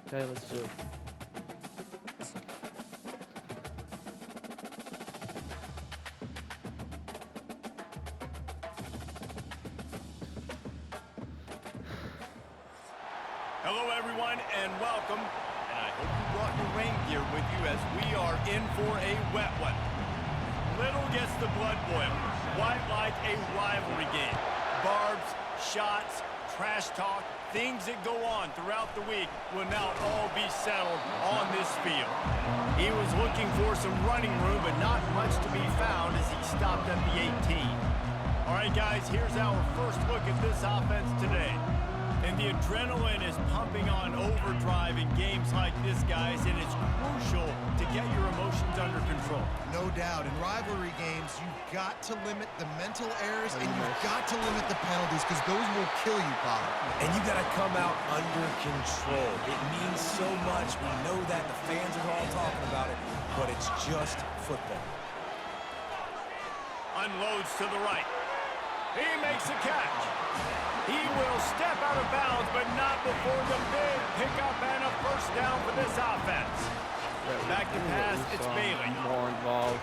Okay, let's do it. Hello, everyone, and welcome. And I hope you brought your rain gear with you as we are in for a wet one. Little gets the blood boiling, quite like a rivalry game. Barbs, shots, trash talk, things that go on throughout the week will now all be settled on this field. He was looking for some running room, but not much to be found as he stopped at the 18. All right, guys, here's our first look at this offense today. And the adrenaline is pumping on overdrive in games like this, guys, and it's crucial to get your emotions under control. No doubt. In rivalry games, you've got to limit the mental errors and you've got to limit the penalties because those will kill you, Bob. And you got to come out under control. It means so much. We know that. The fans are all talking about it, but it's just football. Unloads to the right. He makes a catch. He will step out of bounds, but not before the big pickup and a first down for this offense. Back to pass, it's Bailey. More involved.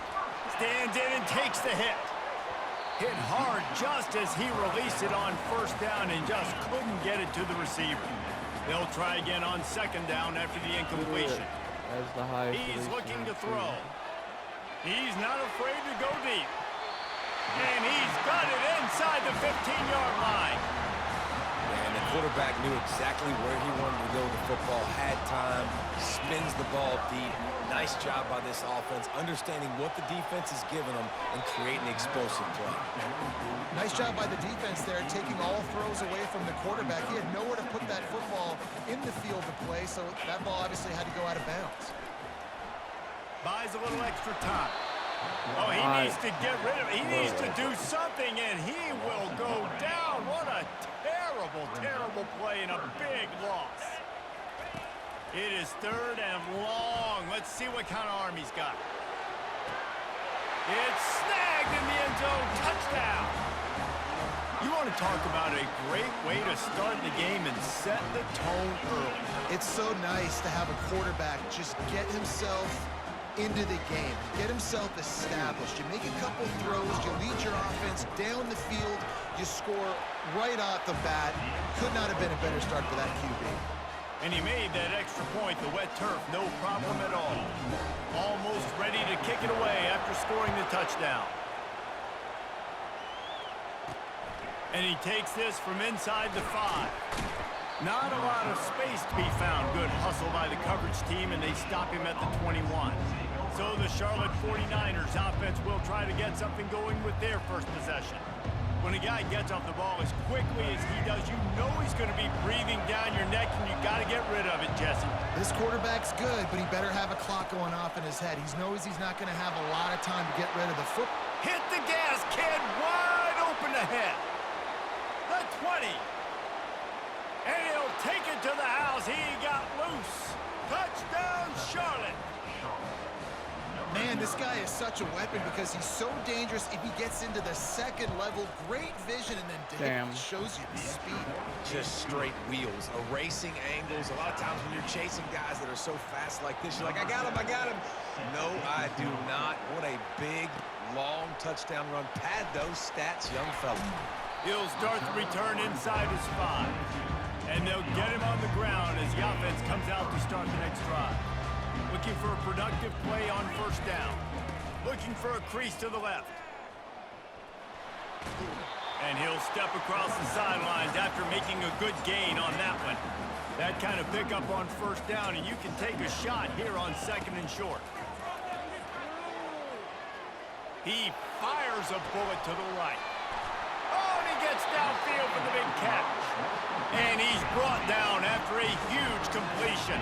Stands in and takes the hit. Hit hard just as he released it on first down and just couldn't get it to the receiver. They'll try again on second down after the incompletion. As the highest. He's looking to throw. He's not afraid to go deep. And he's got it inside the 15-yard line. And the quarterback knew exactly where he wanted to go with the football, had time, spins the ball deep. Nice job by this offense, understanding what the defense is giving them and creating explosive play. Nice job by the defense there, taking all throws away from the quarterback. He had nowhere to put that football in the field to play, so that ball obviously had to go out of bounds. Buys a little extra time. Oh, he needs to get rid of it. He needs to do something, and he will go down. What a terrible, terrible play and a big loss. It is third and long. Let's see what kind of arm he's got. It's snagged in the end zone. Touchdown. You want to talk about a great way to start the game and set the tone early. It's so nice to have a quarterback just get himself into the game, get himself established. You make a couple throws, you lead your offense down the field, you score right off the bat. Could not have been a better start for that QB. And he made that extra point, the wet turf, no problem at all. Almost ready to kick it away after scoring the touchdown. And he takes this from inside the 5. Not a lot of space to be found. Good hustle by the coverage team, and they stop him at the 21. So the Charlotte 49ers offense will try to get something going with their first possession. When a guy gets off the ball as quickly as he does, you know he's going to be breathing down your neck, and you got to get rid of it, Jesse. This quarterback's good, but he better have a clock going off in his head. He knows he's not going to have a lot of time to get rid of the foot. Hit the gas, kid. Wide open ahead. The 20. And he'll take it to the house. He got loose. Touchdown, Charlotte. Man, this guy is such a weapon because he's so dangerous if he gets into the second level. Great vision, and then shows you the speed. Just straight wheels, erasing angles. A lot of times when you're chasing guys that are so fast like this, you're like, I got him, I got him. No, I do not. What a big, long touchdown run. Pad those stats, young fella. He'll start the return inside his 5. And they'll get him on the ground as the offense comes out to start the next drive. Looking for a productive play on first down. Looking for a crease to the left. And he'll step across the sidelines after making a good gain on that one. That kind of pickup on first down, and you can take a shot here on second and short. He fires a bullet to the right. Oh, and he gets downfield for the big catch. And he's brought down after a huge completion.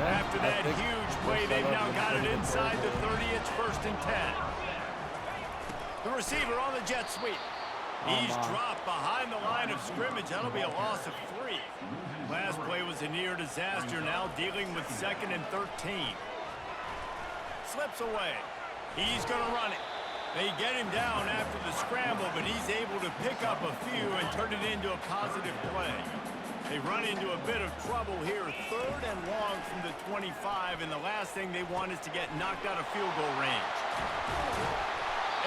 After that huge play, they've now got it inside the 30. It's first and 10. The receiver on the jet sweep. He's dropped behind the line of scrimmage. That'll be a loss of 3. Last play was a near disaster. Now dealing with second and 13. Slips away. He's going to run it. They get him down after the scramble, but he's able to pick up a few and turn it into a positive play. They run into a bit of trouble here. 3rd and long from the 25, and the last thing they want is to get knocked out of field goal range.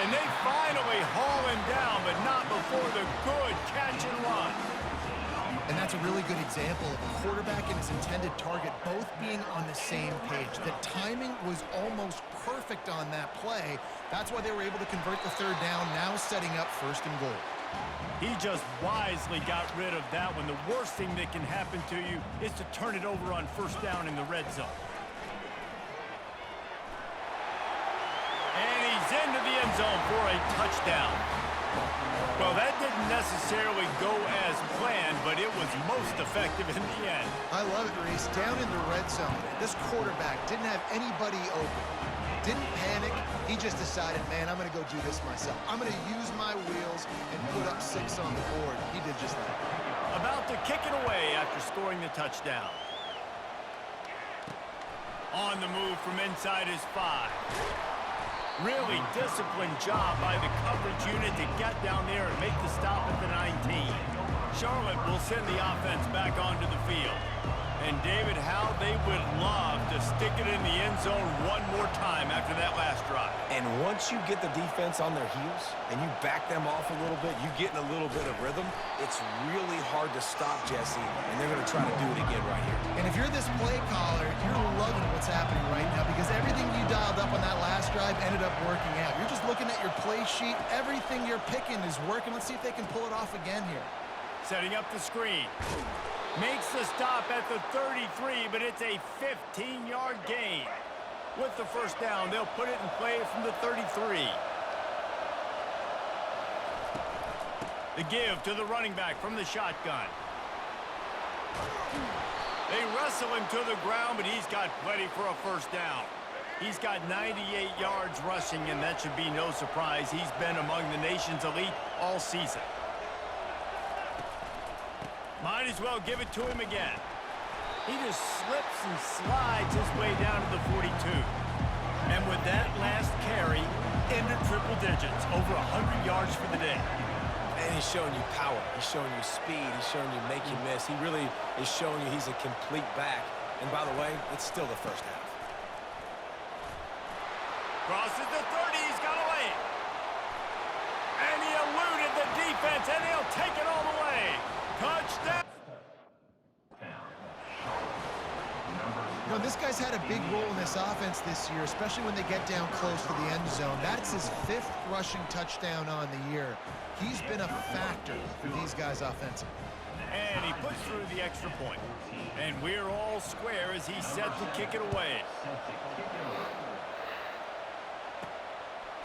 And they finally haul him down, but not before the good catch and run. And that's a really good example of a quarterback and his intended target both being on the same page. The timing was almost perfect on that play. That's why they were able to convert the 3rd down, now setting up 1st and goal. He just wisely got rid of that one. The worst thing that can happen to you is to turn it over on 1st down in the red zone. And he's into the end zone for a touchdown. Well, that didn't necessarily go as planned, but it was most effective in the end. I love it, Reese. Down in the red zone, this quarterback didn't have anybody open. Didn't panic. He just decided, man, I'm going to go do this myself. I'm going to use my wheels and put up 6 on the board. He did just that. About to kick it away after scoring the touchdown. On the move from inside his 5. Really disciplined job by the coverage unit to get down there and make the stop at the 19. Charlotte will send the offense back onto the field. And David, how they would love to stick it in the end zone one more time after that last drive. And once you get the defense on their heels and you back them off a little bit, you get in a little bit of rhythm, it's really hard to stop Jesse, and they're going to try to do it again right here. And if you're this play caller, you're loving what's happening right now because everything you dialed up on that last drive ended up working out. You're just looking at your play sheet. Everything you're picking is working. Let's see if they can pull it off again here. Setting up the screen. Makes the stop at the 33, but it's a 15-yard gain. With the 1st down, they'll put it in play from the 33. The give to the running back from the shotgun. They wrestle him to the ground, but he's got plenty for a 1st down. He's got 98 yards rushing, and that should be no surprise. He's been among the nation's elite all season. Might as well give it to him again. He just slips and slides his way down to the 42. And with that last carry, into triple digits, over 100 yards for the day. And he's showing you power. He's showing you speed. He's showing you make you miss. He really is showing you he's a complete back. And by the way, it's still the 1st half. Crosses the 30. He's got to lay it. And he eluded the defense, and he'll take it all the way. Touchdown. You know, this guy's had a big role in this offense this year, especially when they get down close to the end zone. That's his 5th rushing touchdown on the year. He's been a factor for these guys offensively. And he puts through the extra point. And we're all square as he's set to kick it away.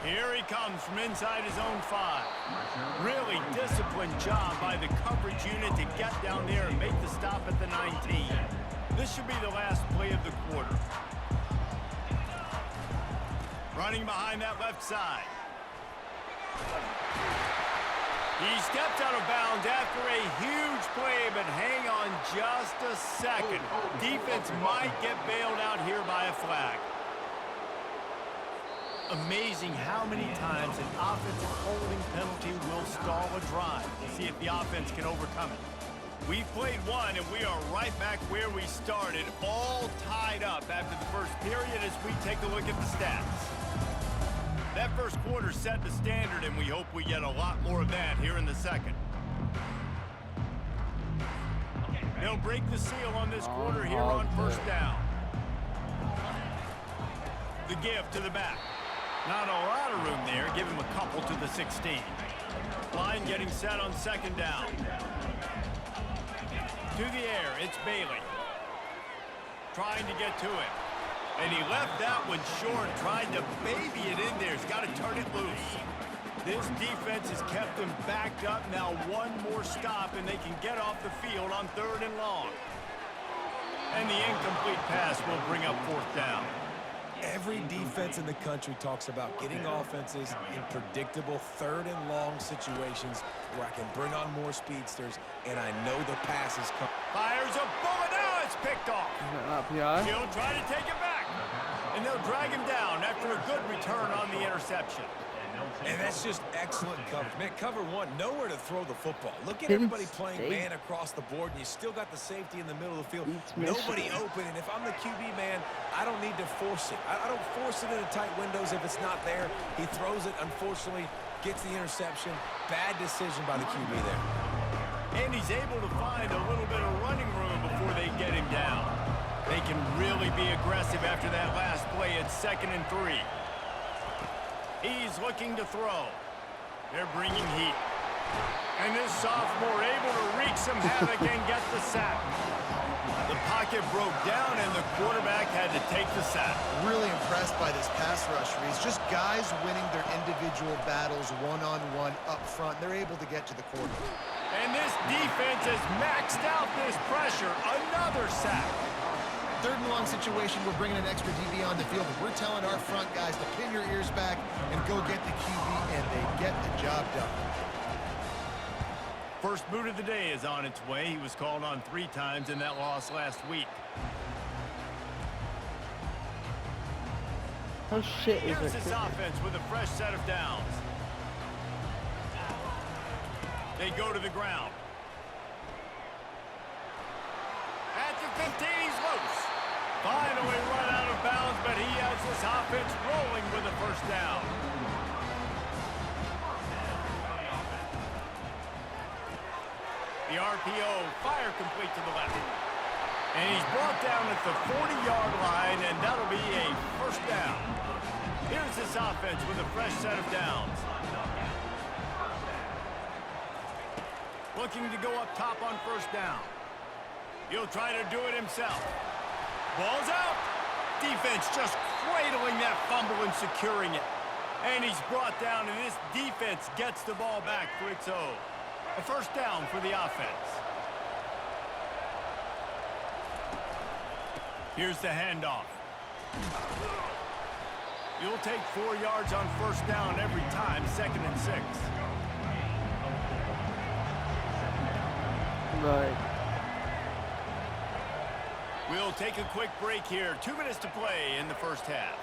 Here he comes from inside his own 5. Really disciplined job by the coverage unit to get down there and make the stop at the 19. This should be the last play of the quarter. Running behind that left side. He stepped out of bounds after a huge play, but hang on just a second. Defense might get bailed out here by a flag. Amazing how many times an offensive holding penalty will stall a drive. We'll see if the offense can overcome it. We've played one, and we are right back where we started, all tied up after the first period as we take a look at the stats. That first quarter set the standard, and we hope we get a lot more of that here in the second. They'll break the seal on this quarter here on 1st down. The give to the back. Not a lot of room there. Give him a couple to the 16. Line getting set on 2nd down. To the air, it's Bailey. Trying to get to him. And he left that one short, tried to baby it in there. He's got to turn it loose. This defense has kept them backed up. Now one more stop, and they can get off the field on 3rd and long. And the incomplete pass will bring up 4th down. Every defense in the country talks about getting offenses in predictable 3rd and long situations where I can bring on more speedsters, and I know the pass is coming. Fires a bullet. Now it's picked off. PI. He'll try to take it back. And they'll drag him down after a good return on the interception. And that's just excellent coverage. Man, cover one, nowhere to throw the football. Look at Penn everybody playing State. man across the board, and you still got the safety in the middle of the field. Beats Nobody Michigan. open, and if I'm the QB, man, I don't need to force it. I don't force it into tight windows if it's not there. He throws it, unfortunately, gets the interception. Bad decision by the QB there. And he's able to find a little bit of running room before they get him down. They can really be aggressive after that last play at 2nd and 3. He's looking to throw. They're bringing heat. And this sophomore able to wreak some havoc and get the sack. The pocket broke down and the quarterback had to take the sack. Really impressed by this pass rush, Reese. Just guys winning their individual battles one-on-one up front. They're able to get to the quarter. And this defense has maxed out this pressure. Another sack. 3rd and long situation, we're bringing an extra DB on the field. We're telling our front guys to pin your ears back and go get the QB, and they get the job done. First boot of the day is on its way. He was called on 3 times in that loss last week. How shit is Here's it? this offense with a fresh set of downs. They go to the ground. At the 15, he's loose. Finally run out of bounds, but he has this offense rolling with a first down. The RPO, fire complete to the left. And he's brought down at the 40-yard line, and that'll be a first down. Here's this offense with a fresh set of downs. Looking to go up top on first down. He'll try to do it himself. Ball's out. Defense just cradling that fumble and securing it. And he's brought down, and this defense gets the ball back for its own. A first down for the offense. Here's the handoff. You'll take 4 yards on first down every time, 2nd and 6. Right. We'll take a quick break here. 2 minutes to play in the first half.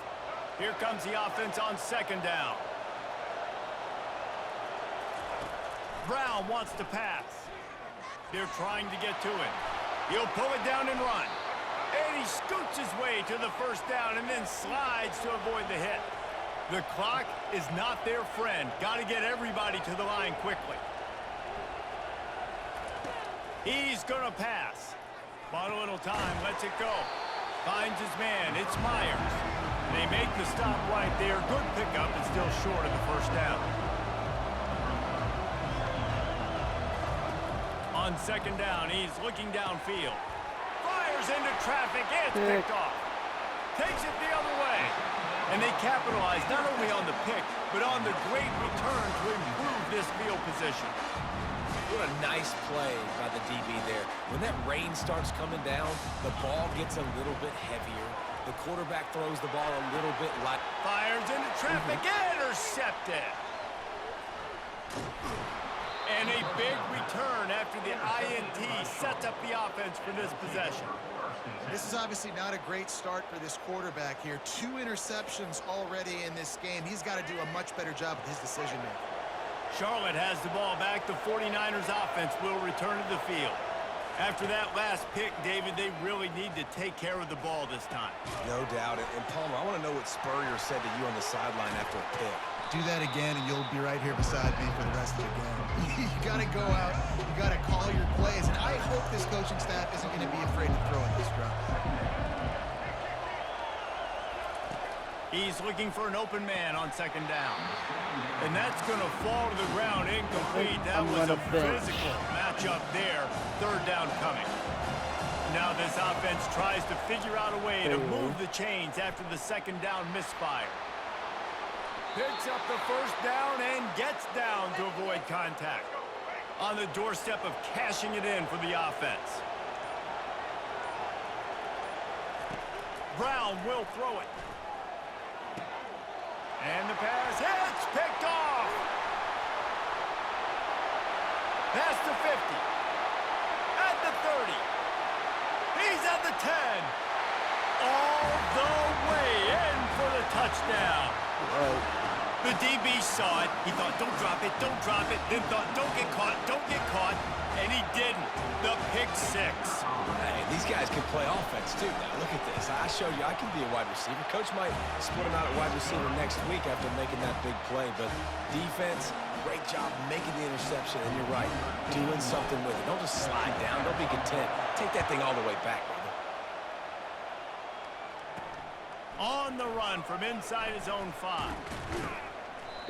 Here comes the offense on 2nd down. Brown wants to pass. They're trying to get to him. He'll pull it down and run. And he scoots his way to the first down and then slides to avoid the hit. The clock is not their friend. Got to get everybody to the line quickly. He's going to pass. Bought a little time, lets it go. Finds his man, it's Myers. They make the stop right there. Good pickup, and still short of the first down. On 2nd down, he's looking downfield. Fires into traffic, it's picked off. Takes it the other way. And they capitalize not only on the pick, but on the great return to improve this field position. What a nice play by the DB there. When that rain starts coming down, the ball gets a little bit heavier. The quarterback throws the ball a little bit light. Fires into traffic, intercepted. And a big return after the INT sets up the offense for this possession. This is obviously not a great start for this quarterback here. 2 interceptions already in this game. He's got to do a much better job with his decision-making. Charlotte has the ball back. The 49ers offense will return to the field. After that last pick, David, they really need to take care of the ball this time. No doubt. And Palmer, I want to know what Spurrier said to you on the sideline after a pick. Do that again, and you'll be right here beside me for the rest of the game. You got to go out. You got to call your plays. And I hope this coaching staff isn't going to be afraid to throw at this drive. He's looking for an open man on 2nd down. And that's going to fall to the ground incomplete. That was a physical matchup there. 3rd down coming. Now this offense tries to figure out a way to move the chains after the 2nd down misfire. Picks up the first down and gets down to avoid contact. On the doorstep of cashing it in for the offense. Brown will throw it. And the pass hits, picked off. Past the 50. At the 30. He's at the 10. All the way in for the touchdown. Right. The DB saw it. He thought, don't drop it, then thought, don't get caught, and he didn't. The pick six. Hey, these guys can play offense, too. Now, look at this. I showed you I can be a wide receiver. Coach might split him out at wide receiver next week after making that big play, but defense, great job making the interception, and you're right, doing something with it. Don't just slide down. Don't be content. Take that thing all the way back, brother. On the run from inside his own 5.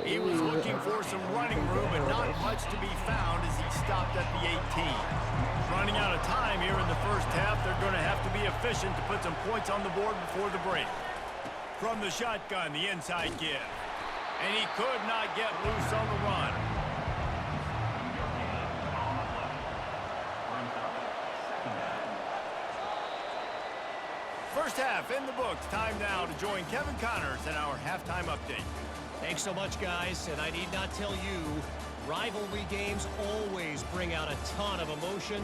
He was looking for some running room, but not much to be found as he stopped at the 18. Running out of time here in the first half, they're going to have to be efficient to put some points on the board before the break. From the shotgun, the inside give. And he could not get loose on the run. First half in the books. Time now to join Kevin Connors in our halftime update. Thanks so much, guys, and I need not tell you, rivalry games always bring out a ton of emotion,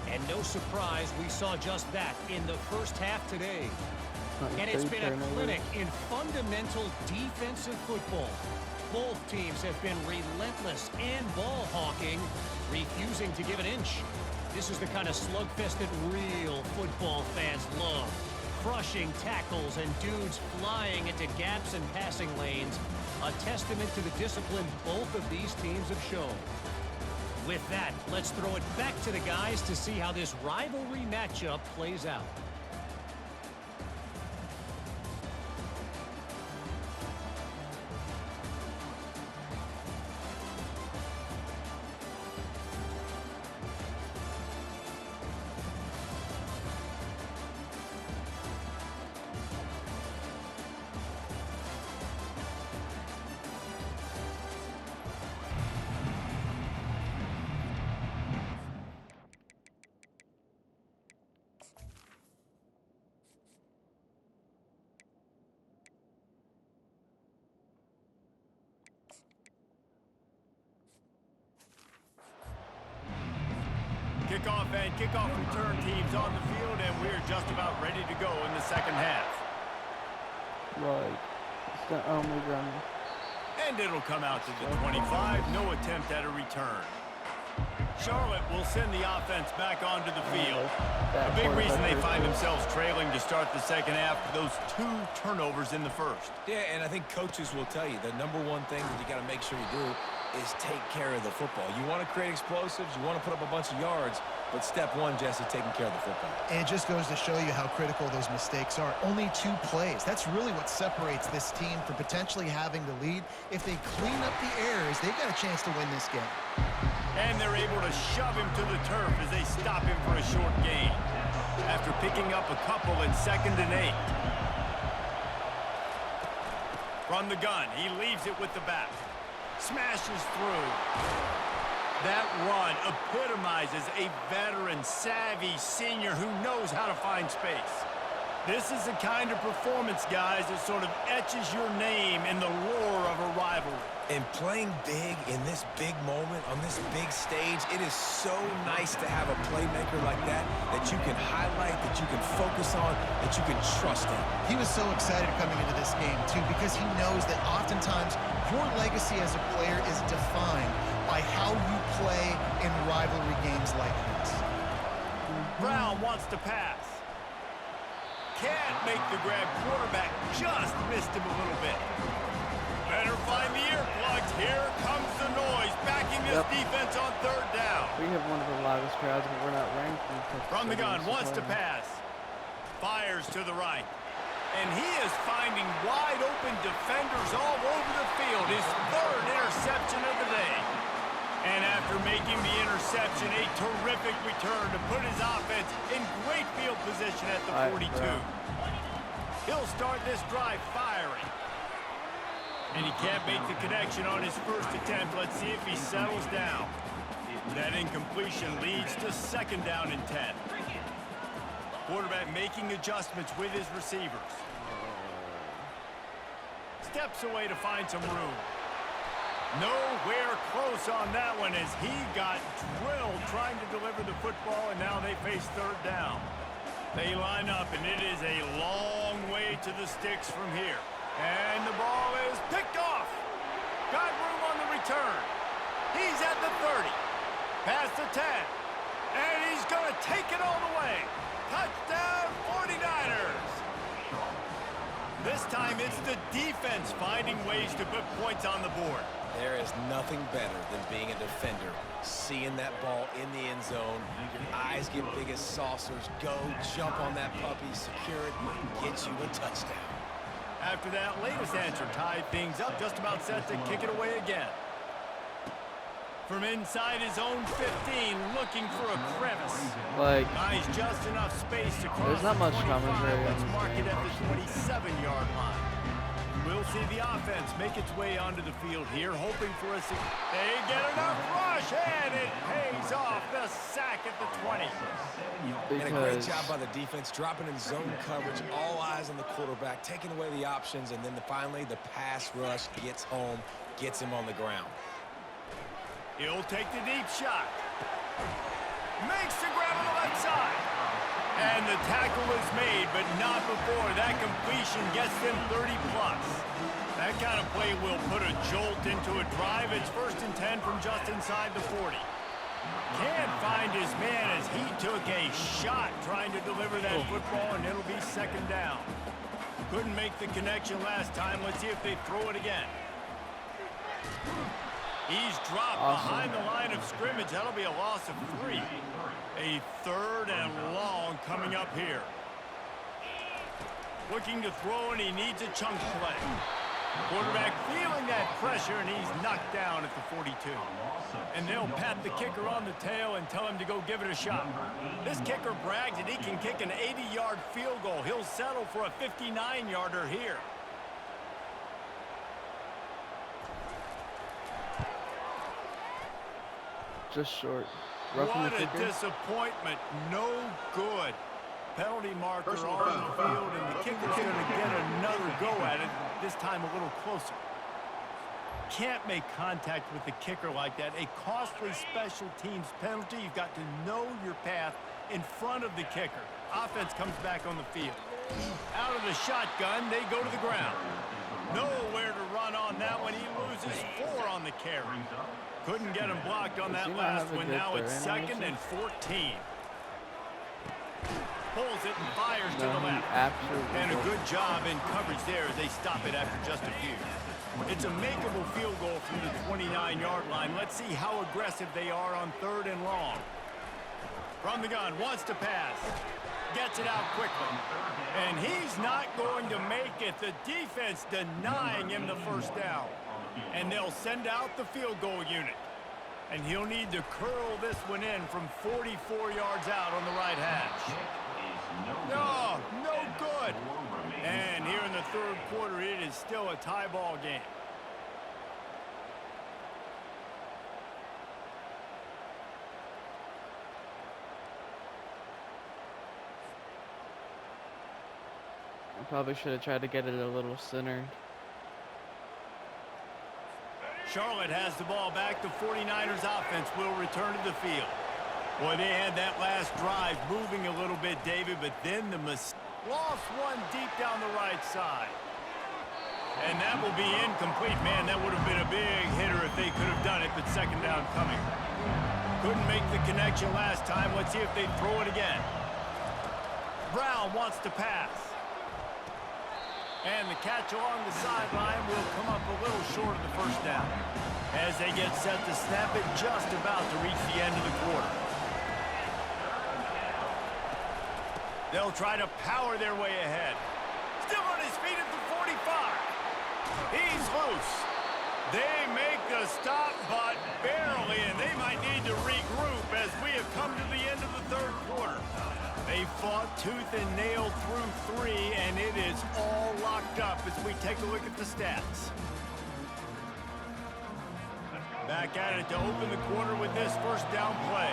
and no surprise, we saw just that in the first half today. And it's been a clinic in fundamental defensive football. Both teams have been relentless and ball hawking, refusing to give an inch. This is the kind of slugfest that real football fans love. Crushing tackles and dudes flying into gaps and passing lanes. A testament to the discipline both of these teams have shown. With that, let's throw it back to the guys to see how this rivalry matchup plays out. Kickoff and kickoff return teams on the field, and we're just about ready to go in the second half. Right. It's the only run. And it'll come out to the 25. No attempt at a return. Charlotte will send the offense back onto the field. A big reason they find themselves trailing to start the second half, those 2 turnovers in the first. Yeah, and I think coaches will tell you the number one thing that you got to make sure you do is take care of the football. You want to create explosives, you want to put up a bunch of yards, but step one, Jesse, taking care of the football. And it just goes to show you how critical those mistakes are. Only 2 plays. That's really what separates this team from potentially having the lead. If they clean up the errors, they've got a chance to win this game. And they're able to shove him to the turf as they stop him for a short gain. After picking up a couple in 2nd and 8. From the gun, he leaves it with the back. Smashes through. That run epitomizes a veteran, savvy senior who knows how to find space. This is the kind of performance, guys, that sort of etches your name in the lore of a rivalry. And playing big in this big moment, on this big stage, it is so nice to have a playmaker like that you can highlight, that you can focus on, that you can trust in. He was so excited coming into this game, too, because he knows that oftentimes your legacy as a player is defined by how you play in rivalry games like this. Brown wants to pass. Can't make the grab. Quarterback just missed him a little bit. Better find the earplugs. Here comes the noise, backing this defense on 3rd down. We have one of the loudest crowds, but we're not ranked. From the gun, wants to pass. Fires to the right. And he is finding wide open defenders all over the field. His 3rd interception of the day. And after making the interception, a terrific return to put his offense in great field position at the 42. He'll start this drive firing. And he can't make the connection on his first attempt. Let's see if he settles down. That incompletion leads to 2nd down and 10. Quarterback making adjustments with his receivers. Steps away to find some room. Nowhere close on that one as he got drilled trying to deliver the football, and now they face 3rd down. They line up, and it is a long way to the sticks from here. And the ball is picked off. Got room on the return. He's at the 30. Past the 10. And he's going to take it all the way. Touchdown 49ers. This time it's the defense finding ways to put points on the board. There is nothing better than being a defender. Seeing that ball in the end zone, your eyes get big as saucers. Go, jump on that puppy, secure it, get you a touchdown. After that latest answer tied things up, just about set to kick it away again. From inside his own 15, looking for a crevice. Like, Buys just enough space to cross there's not the much 25. commentary on Let's this mark it game. at the 27-yard line. We'll see the offense make its way onto the field here, hoping for a... They get enough rush, and it pays off. The sack at the 20. And a great job by the defense, dropping in zone coverage, all eyes on the quarterback, taking away the options, and then finally the pass rush gets home, gets him on the ground. He'll take the deep shot. Makes the grab on the left side. And the tackle is made, but not before that completion gets them 30-plus. That kind of play will put a jolt into a drive. It's 1st and 10 from just inside the 40. Can't find his man as he took a shot trying to deliver that football, and it'll be 2nd down. Couldn't make the connection last time. Let's see if they throw it again. He's dropped behind the line of scrimmage. That'll be a loss of 3. A 3rd and long coming up here. Looking to throw, and he needs a chunk play. Quarterback feeling that pressure, and he's knocked down at the 42. And they'll pat the kicker on the tail and tell him to go give it a shot. This kicker brags that he can kick an 80-yard field goal. He'll settle for a 59-yarder here. just short. What a disappointment. No good. Penalty marker on the field, and the kicker's going to get another go at it, this time a little closer. Can't make contact with the kicker like that. A costly special teams penalty. You've got to know your path in front of the kicker. Offense comes back on the field. Out of the shotgun, they go to the ground. Nowhere to run on that one. He loses 4 on the carry. Couldn't get him blocked on that last one. Now it's 2nd and 14. Pulls it and fires to the left. And a good job in coverage there as they stop it after just a few. It's a makeable field goal from the 29-yard line. Let's see how aggressive they are on 3rd and long. From the gun, wants to pass. Gets it out quickly. And he's not going to make it. The defense denying him the first down. And they'll send out the field goal unit. And he'll need to curl this one in from 44 yards out on the right hash. No, no good. And here in the 3rd quarter, it is still a tie ball game. I probably should have tried to get it a little centered. Charlotte has the ball back. The 49ers offense will return to the field. Boy, they had that last drive moving a little bit, David, but then the lost one deep down the right side. And that will be incomplete. Man, that would have been a big hitter if they could have done it, but 2nd down coming. Couldn't make the connection last time. Let's see if they throw it again. Brown wants to pass. And the catch along the sideline will come up a little short of the 1st down. As they get set to snap it, just about to reach the end of the quarter. They'll try to power their way ahead. Still on his feet at the 45. He's loose. They make the stop, but barely, and they might need to regroup as we have come to the end of the 3rd quarter. They fought tooth and nail through 3, and it is all locked up as we take a look at the stats. Back at it to open the quarter with this 1st down play.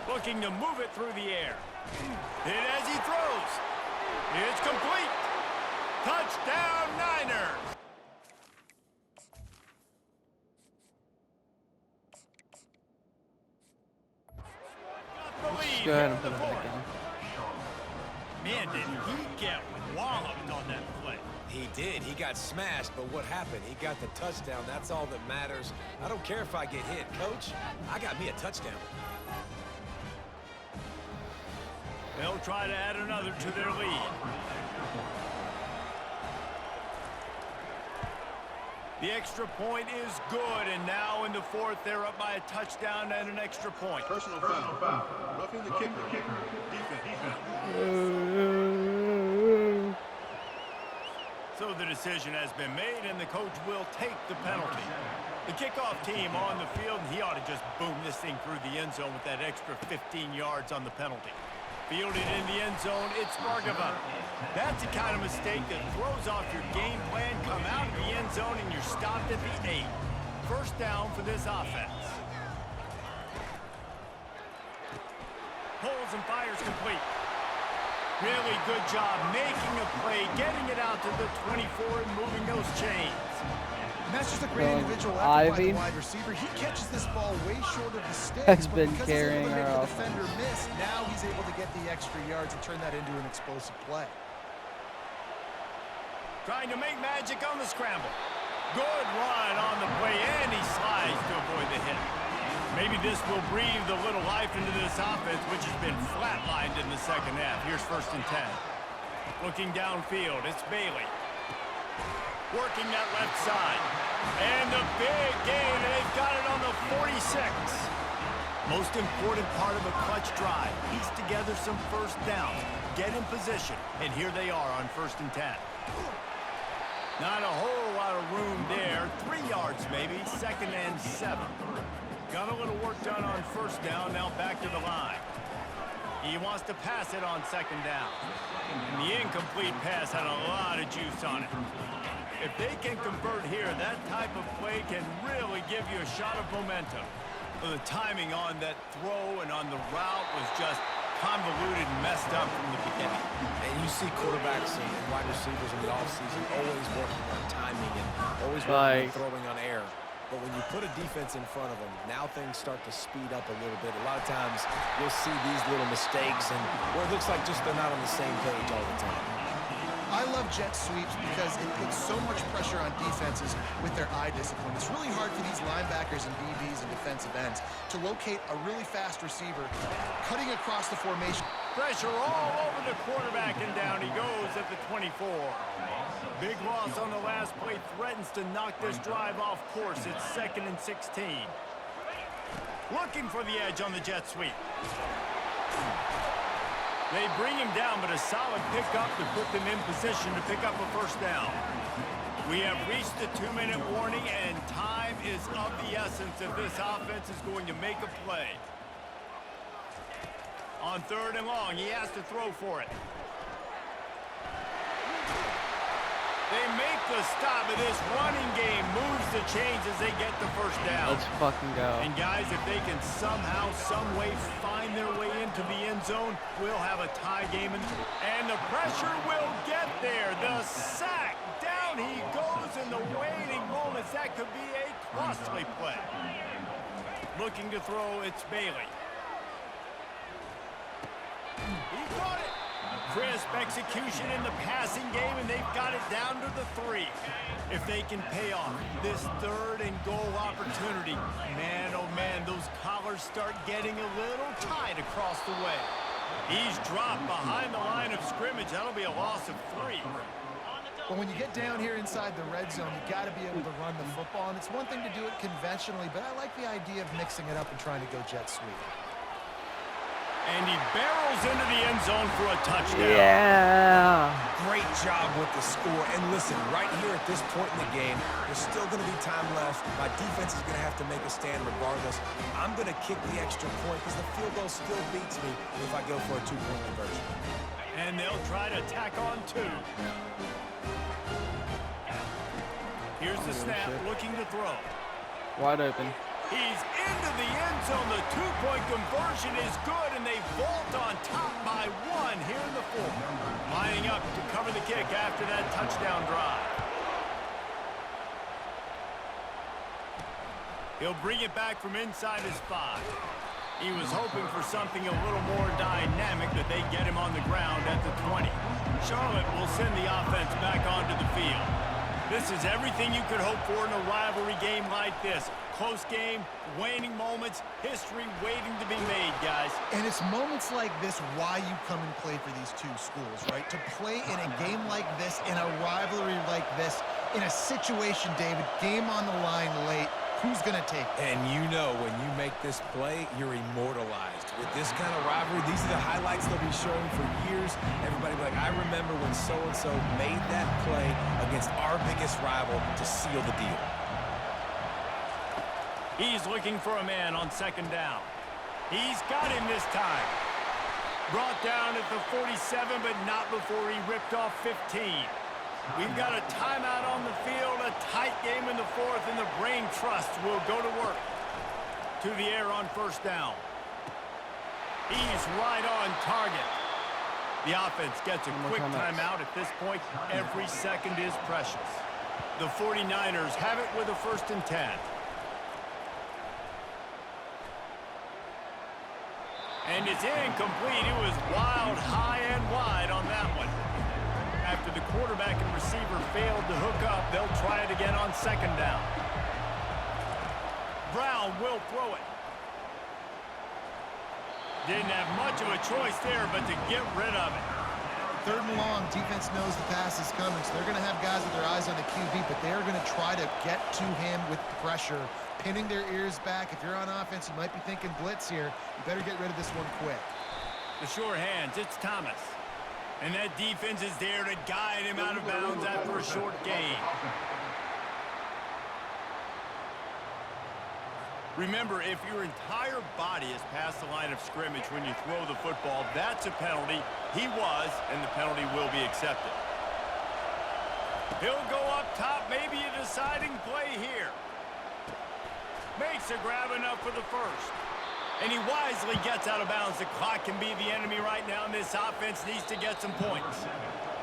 Looking to move it through the air. Hit as he throws. It's complete. Touchdown, Niners. Go ahead and put it back in. Man, did he get walloped on that play. He did. He got smashed, but what happened? He got the touchdown. That's all that matters. I don't care if I get hit. Coach, I got me a touchdown. They'll try to add another to their lead. The extra point is good, and now in the fourth, they're up by a touchdown and an extra point. Personal foul. Roughing the kicker. Defense. So the decision has been made, and the coach will take the penalty. The kickoff team on the field, and he ought to just boom this thing through the end zone with that extra 15 yards on the penalty. Fielded in the end zone, it's Margava. That's the kind of mistake that throws off your game plan. Come out of the end zone, and you're stopped at the 8. First down for this offense. Pulls and fires complete. Really good job making a play, getting it out to the 24 and moving those chains. And that's just a great individual effort by the wide receiver. He catches this ball way short of the sticks, Has but been because carrying he's able to her make the off. defender miss, now he's able to get the extra yards and turn that into an explosive play. Trying to make magic on the scramble. Good run on the play, and he slides to avoid the hit. Maybe this will breathe a little life into this offense, which has been flatlined in the second half. Here's 1st and 10. Looking downfield, it's Bailey. Working that left side. And the big gain, and they've got it on the 46. Most important part of a clutch drive. Piece together some first downs. Get in position, and here they are on 1st and 10. Not a whole lot of room there. 3 yards maybe, 2nd and 7. Got a little work done on 1st down, now back to the line. He wants to pass it on 2nd down. And the incomplete pass had a lot of juice on it. If they can convert here, that type of play can really give you a shot of momentum. The timing on that throw and on the route was just convoluted and messed up from the beginning. And you see quarterbacks and wide receivers in the offseason always working on timing and always working on throwing on air. But when you put a defense in front of them, now things start to speed up a little bit. A lot of times you'll see these little mistakes and where it looks like just they're not on the same page all the time. I love jet sweeps because it puts so much pressure on defenses with their eye discipline. It's really hard for these linebackers and DBs and defensive ends to locate a really fast receiver cutting across the formation. Pressure all over the quarterback, and down he goes at the 24. Big loss on the last play, threatens to knock this drive off course. It's 2nd and 16. Looking for the edge on the jet sweep. They bring him down, but a solid pickup to put them in position to pick up a 1st down. We have reached the 2-minute warning, and time is of the essence if this offense is going to make a play. On 3rd and long, he has to throw for it. They make the stop, and this running game moves the chains as they get the 1st down. Let's fucking go. And guys, if they can somehow, some way find their way into the end zone, we'll have a tie game. And the pressure will get there. The sack. Down he goes in the waiting moments. That could be a costly play. Looking to throw, it's Bailey. He caught it. Crisp execution in the passing game, and they've got it down to the 3. If they can pay off this 3rd and goal opportunity, man, oh man, those collars start getting a little tight across the way. He's dropped behind the line of scrimmage. That'll be a loss of 3. But when you get down here inside the red zone, you got to be able to run the football, and it's one thing to do it conventionally, but I like the idea of mixing it up and trying to go jet sweep. And he barrels into the end zone for a touchdown. Yeah. Great job with the score. And listen, right here at this point in the game, there's still going to be time left. My defense is going to have to make a stand regardless. I'm going to kick the extra point because the field goal still beats me if I go for a 2-point conversion. And they'll try to tack on 2. Here's the snap, looking to throw. Wide open. He's into the end zone. The 2-point conversion is good, and they vault on top by 1 here in the 4th. Lining up to cover the kick after that touchdown drive. He'll bring it back from inside his 5. He was hoping for something a little more dynamic, that they get him on the ground at the 20. Charlotte will send the offense back onto the field. This is everything you could hope for in a rivalry game like this. Close game, waning moments, history waiting to be made, guys. And it's moments like this why you come and play for these two schools, right? To play in a game like this, in a rivalry like this, in a situation, David, game on the line late, who's going to take it? And you know when you make this play, you're immortalized. With this kind of rivalry, these are the highlights they'll be showing for years. Everybody will be like, I remember when so-and-so made that play against our biggest rival to seal the deal. He's looking for a man on second down. He's got him this time. Brought down at the 47, but not before he ripped off 15. We've got a timeout on the field, a tight game in the fourth, and the brain trust will go to work. To the air on first down. He's right on target. The offense gets a quick timeout at this point. Every second is precious. The 49ers have it with a 1st and 10. And it's incomplete. It was wild, high and wide on that one. After the quarterback and receiver failed to hook up, they'll try it again on second down. Brown will throw it. Didn't have much of a choice there, but to get rid of it. 3rd and long, defense knows the pass is coming, so they're going to have guys with their eyes on the QB, but they're going to try to get to him with pressure, pinning their ears back. If you're on offense, you might be thinking blitz here. You better get rid of this one quick. The sure hands, it's Thomas. And that defense is there to guide him out of bounds after a short gain. Remember, if your entire body is past the line of scrimmage when you throw the football, that's a penalty. He was, and the penalty will be accepted. He'll go up top, maybe a deciding play here. Makes a grab enough for the first. And he wisely gets out of bounds. The clock can be the enemy right now, and this offense needs to get some points.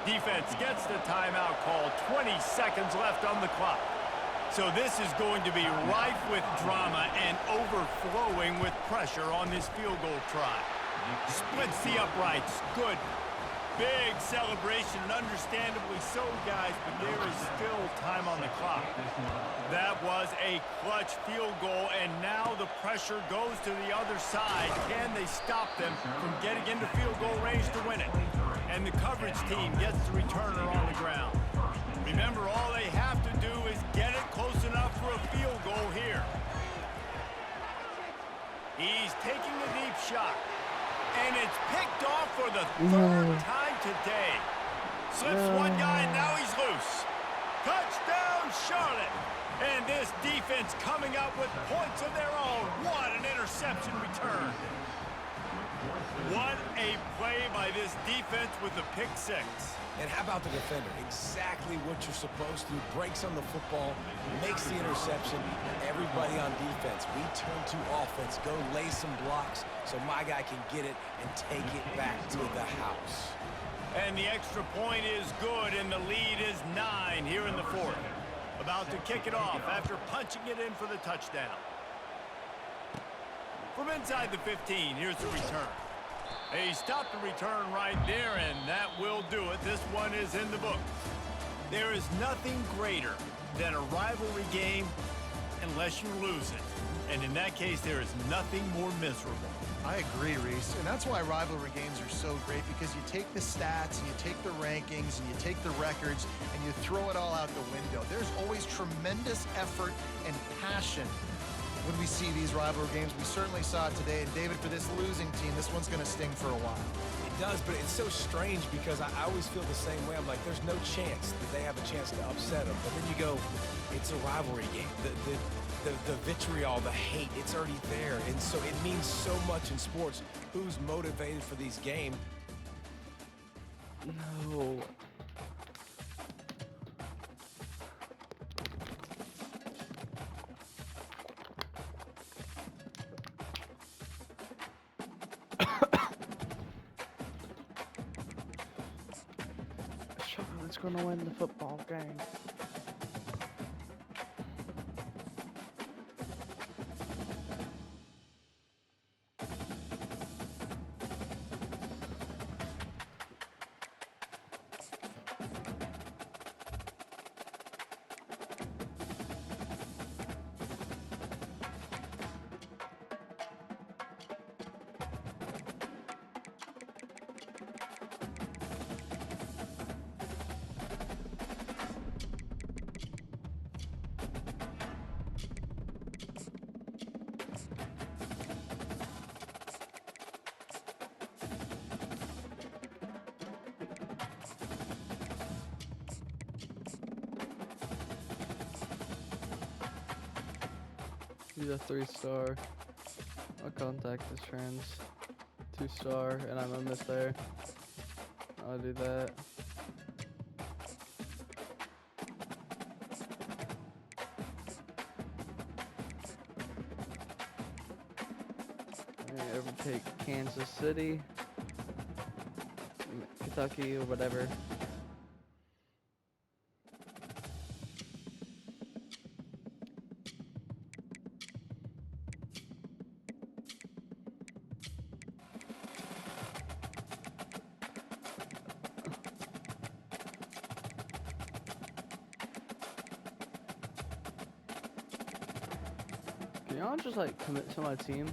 Defense gets the timeout call. 20 seconds left on the clock. So this is going to be rife with drama and overflowing with pressure on this field goal try. Splits the uprights. Good. Big celebration, understandably so, guys, but there is still time on the clock. That was a clutch field goal, and now the pressure goes to the other side. Can they stop them from getting into field goal range to win it? And the coverage team gets the returner on the ground. Remember, all they have to do is get it close enough for a field goal here. He's taking the deep shot. And it's picked off for the 3rd time today. Slips one guy, and now he's loose. Touchdown, Charlotte. And this defense coming up with points of their own. What an interception return. What a play by this defense with the pick 6. And how about the defender? Exactly what you're supposed to. Breaks on the football, makes the interception. Everybody on defense, we turn to offense. Go lay some blocks so my guy can get it and take it back to the house. And the extra point is good, and the lead is 9 here in the 4th. About to kick it off after punching it in for the touchdown. From inside the 15, here's the return. He stopped the return right there, and that will do it. This one is in the book. There is nothing greater than a rivalry game unless you lose it. And in that case, there is nothing more miserable. I agree, Reese, and that's why rivalry games are so great, because you take the stats and you take the rankings and you take the records and you throw it all out the window. There's always tremendous effort and passion when we see these rivalry games. We certainly saw it today, and David, for this losing team, this one's going to sting for a while. It does, but it's so strange because I always feel the same way. I'm like, there's no chance that they have a chance to upset them. But then you go, it's a rivalry game. The vitriol, the hate, it's already there. And so it means so much in sports. Who's motivated for these games? No. Charlotte's gonna win the football game. He's a 3-star. I'll contact his friends. 2-star, and I'm a miss there. I'll do that. I overtake Kansas City, Kentucky, or whatever. Can y'all just like commit to my team?